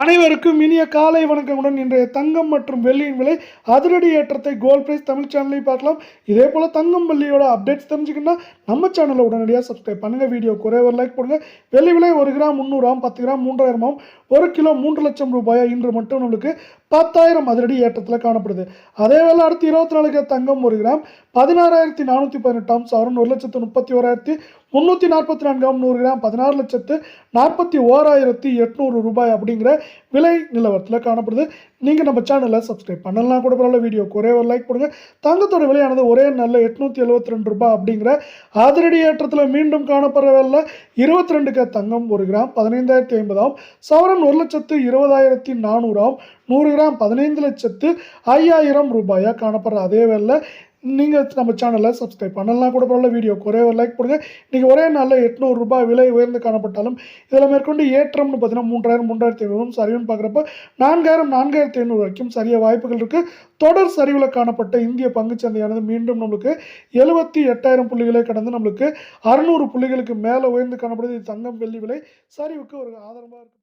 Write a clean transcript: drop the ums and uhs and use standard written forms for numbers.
அனைவருக்கும் இனிய காலை வணக்கமுடன் இன்றைய தங்கம் மற்றும் வெள்ளியின் விலை அதிரடி ஏற்றத்தை கோல்ட் பிரைஸ் தமிழ் சேனலையும் பார்க்கலாம். இதே போல் தங்கம் வெள்ளியோட அப்டேட்ஸ் தெரிஞ்சுக்கணும்னா நம்ம சேனலை உடனடியாக சப்ஸ்கிரைப் பண்ணுங்கள். வீடியோ குறைய ஒரு லைக் போடுங்க. வெள்ளி விலை 1 கிராம் 300, 10 கிராம் 3000, 1 கிலோ 3 லட்சம் ரூபாயா இன்று மட்டும் நம்மளுக்கு 10,000 அதிரடி ஏற்றத்தில் காணப்படுது. அதே வேளை அடுத்து 24 தங்கம் 1 கிராம் 16,418 சவரன் 1,31,344 100 கிராம் 16,41,800 ரூபாய் அப்படிங்கிற விலை நிலவரத்தில் காணப்படுது. நீங்கள் நம்ம சேனலை சப்ஸ்கிரைப் பண்ணலாம் கூட பரவாயில்ல. வீடியோ ஒரே ஒரு லைக் போடுங்க. தங்கத்தோட விலையானது ஒரே நல்ல 872 ரூபாய் அப்படிங்கிற அதிரடி ஏற்றத்தில் மீண்டும் காணப்படுற வேலை 22 தங்கம் 1 கிராம் 15,050 சவரன் 1,20,400 100 கிராம் 15,05,000 ரூபாயா காணப்படுற அதே வேலை நீங்கள் நம்ம சேனலை சப்ஸ்கிரைப் பண்ணலாம் கூட பரவாயில்ல. வீடியோ ஒரே ஒரு லைக் போடுங்க. இன்றைக்கி ஒரே நாளில் 800 ரூபாய் விலை உயர்ந்து காணப்பட்டாலும் இதில் மேற்கொண்டு ஏற்றம்னு பார்த்தீங்கன்னா 3,000 3,500 சரிவுன்னு பார்க்குறப்ப 4,000 4,500 வரைக்கும் சரிய வாய்ப்புகள் இருக்குது. தொடர் சரிவில் காணப்பட்ட இந்திய பங்குச்சந்தையானது மீண்டும் நம்மளுக்கு 78,000 புள்ளிகளை கடந்து நம்மளுக்கு 600 புள்ளிகளுக்கு மேலே உயர்ந்து காணப்படுது. இது தங்கம் வெள்ளி விலை சரிவுக்கு ஒரு ஆதரவாக இருக்குது.